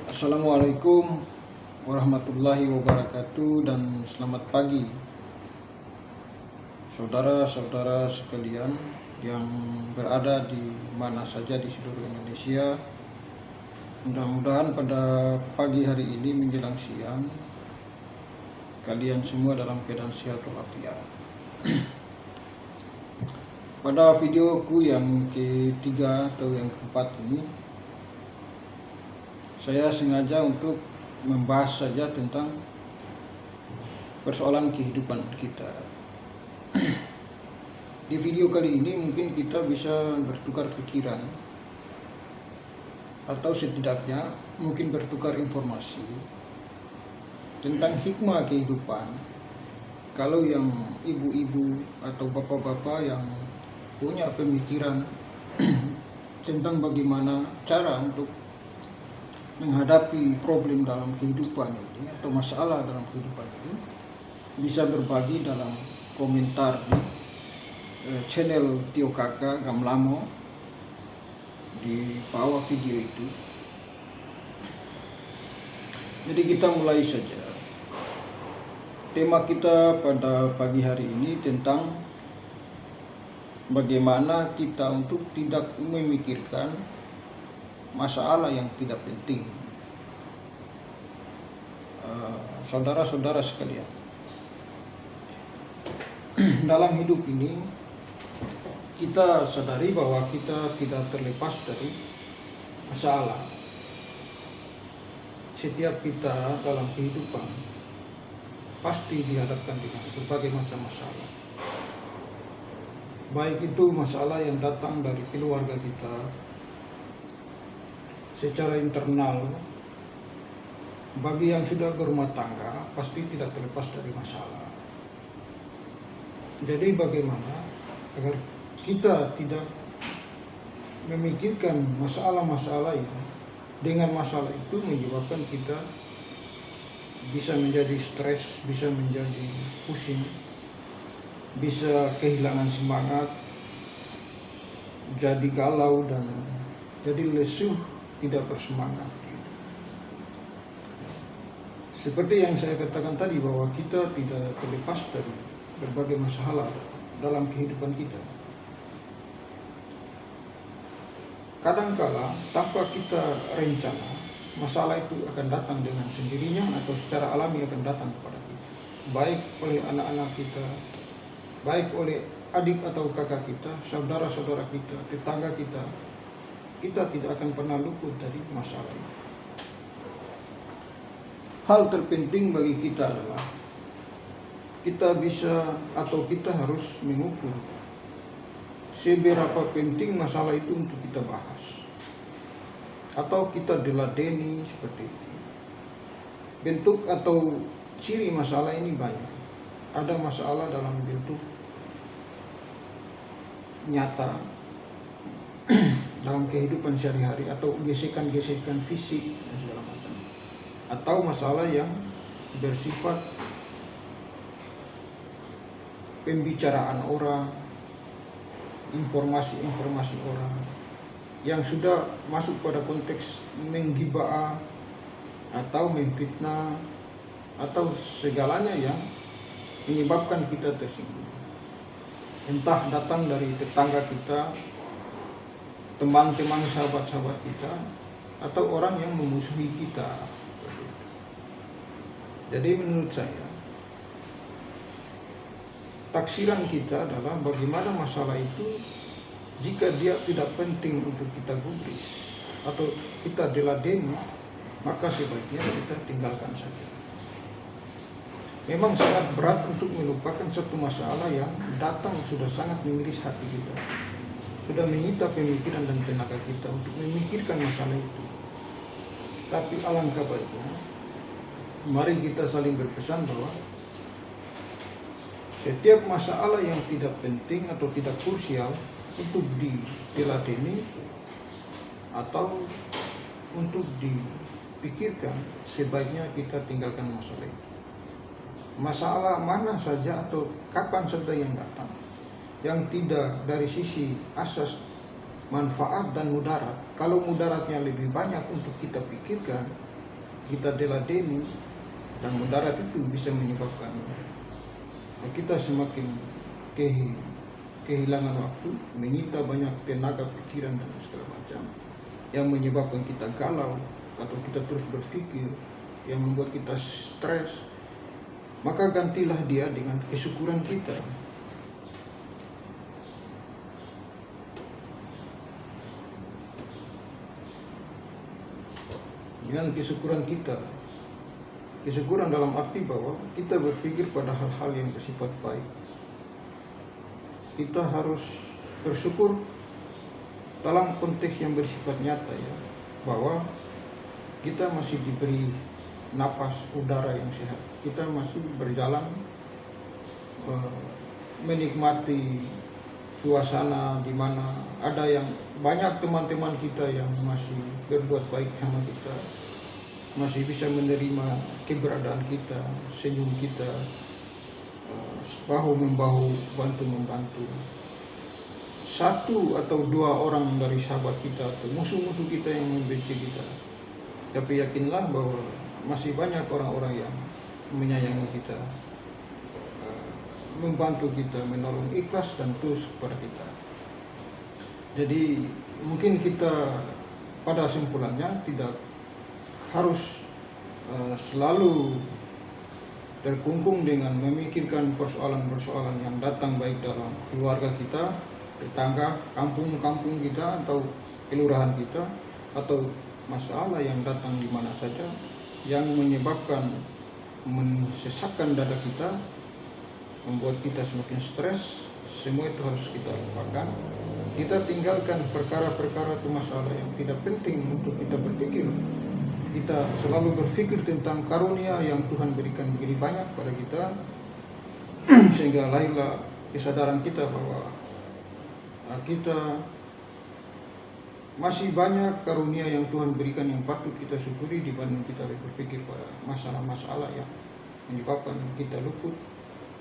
Assalamualaikum warahmatullahi wabarakatuh dan selamat pagi saudara-saudara sekalian yang berada di mana saja di seluruh Indonesia. Mudah-mudahan pada pagi hari ini menjelang siang kalian semua dalam keadaan sehat walafiat. Pada videoku yang ketiga atau yang keempat ini, saya sengaja untuk membahas saja tentang persoalan kehidupan kita. Di video kali ini mungkin kita bisa bertukar pikiran atau setidaknya mungkin bertukar informasi tentang hikmah kehidupan. Kalau yang ibu-ibu atau bapak-bapak yang punya pemikiran tentang bagaimana cara untuk menghadapi problem dalam kehidupan ini atau masalah dalam kehidupan ini, bisa berbagi dalam komentar di channel Tio Kakak Gamlamo di bawah video itu. Jadi kita mulai saja. Tema kita pada pagi hari ini tentang bagaimana kita untuk tidak memikirkan masalah yang tidak penting. Saudara-saudara sekalian, dalam hidup ini kita sadari bahwa kita tidak terlepas dari masalah. Setiap kita dalam kehidupan pasti dihadapkan dengan berbagai macam masalah. Baik itu masalah yang datang dari keluarga kita, secara internal. Bagi yang sudah berumah tangga pasti tidak terlepas dari masalah. Jadi bagaimana agar kita tidak memikirkan masalah-masalah yang dengan masalah itu menyebabkan kita bisa menjadi stres, bisa menjadi pusing, bisa kehilangan semangat, jadi galau dan jadi lesu, tidak bersemangat. Seperti yang saya katakan tadi, bahwa kita tidak terlepas dari berbagai masalah dalam kehidupan kita. Kadangkala tanpa kita rencana, masalah itu akan datang dengan sendirinya atau secara alami akan datang kepada kita. Baik oleh anak-anak kita, baik oleh adik atau kakak kita, saudara-saudara kita, tetangga kita. Kita tidak akan pernah luput dari masalah itu. Hal terpenting bagi kita adalah kita bisa atau kita harus mengukur seberapa penting masalah itu untuk kita bahas atau kita teladeni seperti itu. Bentuk atau ciri masalah ini banyak. Ada masalah dalam bentuk nyata dalam kehidupan sehari-hari atau gesekan-gesekan fisik dan segala macam, atau masalah yang bersifat pembicaraan orang, informasi-informasi orang yang sudah masuk pada konteks menggibah atau memfitnah atau segalanya yang menyebabkan kita tersinggung. Entah datang dari tetangga kita, teman-teman, sahabat-sahabat kita, atau orang yang memusuhi kita. Jadi menurut saya, taksiran kita adalah bagaimana masalah itu, jika dia tidak penting untuk kita gubris atau kita teladeni, maka sebaiknya kita tinggalkan saja. Memang sangat berat untuk melupakan satu masalah yang datang sudah sangat mengiris hati kita, sudah menyita pemikiran dan tenaga kita untuk memikirkan masalah itu. Tapi alangkah baiknya, mari kita saling berpesan bahwa setiap masalah yang tidak penting atau tidak krusial untuk diteladeni atau untuk dipikirkan, sebaiknya kita tinggalkan masalah itu. Masalah mana saja atau kapan saja yang datang, yang tidak dari sisi asas manfaat dan mudarat. Kalau mudaratnya lebih banyak untuk kita pikirkan, kita teladeni dan mudarat itu bisa menyebabkan kita semakin kehilangan waktu, menyita banyak tenaga pikiran dan segala macam, yang menyebabkan kita galau atau kita terus berpikir, yang membuat kita stres. Maka gantilah dia dengan kesyukuran kita. Dengan kesyukuran kita. Kesyukuran dalam arti bahwa kita berpikir pada hal-hal yang bersifat baik. Kita harus bersyukur dalam konteks yang bersifat nyata, ya, bahwa kita masih diberi napas udara yang sehat. Kita masih berjalan menikmati suasana di mana ada yang banyak teman-teman kita yang masih berbuat baik sama kita, masih bisa menerima keberadaan kita, senyum kita, bahu membahu, bantu membantu. Satu atau dua orang dari sahabat kita atau musuh-musuh kita yang membenci kita, tapi yakinlah bahwa masih banyak orang-orang yang menyayangi kita, membantu kita, menolong ikhlas dan tulus kepada kita. Jadi mungkin kita pada simpulannya tidak harus selalu terkungkung dengan memikirkan persoalan-persoalan yang datang baik dalam keluarga kita, tetangga, kampung-kampung kita atau kelurahan kita, atau masalah yang datang di mana saja yang menyebabkan mensesakkan dada kita, membuat kita semakin stres. Semua itu harus kita lupakan. Kita tinggalkan perkara-perkara itu masalah yang tidak penting untuk kita berpikir. Kita selalu berpikir tentang karunia yang Tuhan berikan begitu banyak pada kita, sehingga lahirlah kesadaran kita bahwa kita masih banyak karunia yang Tuhan berikan yang patut kita syukuri dibanding kita berpikir pada masalah-masalah yang menyebabkan kita luput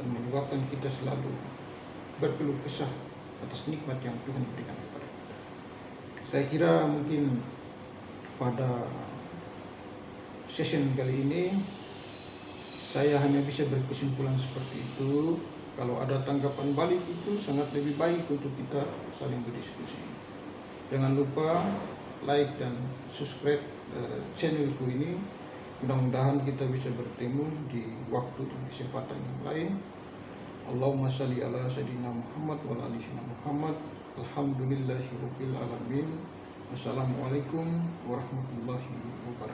dan menyebabkan kita selalu berkeluh kesah atas nikmat yang Tuhan berikan kepada kita. Saya kira mungkin pada session kali ini saya hanya bisa berkesimpulan seperti itu. Kalau ada tanggapan balik itu sangat lebih baik untuk kita saling berdiskusi. Jangan lupa like dan subscribe channelku ini. Mudah-mudahan kita bisa bertemu di waktu dan kesempatan yang lain. Allahumma shalli ala sayyidina Muhammad wa ala ali sayyidina Muhammad. Alhamdulillahirabbil alamin. Wassalamualaikum warahmatullahi wabarakatuh.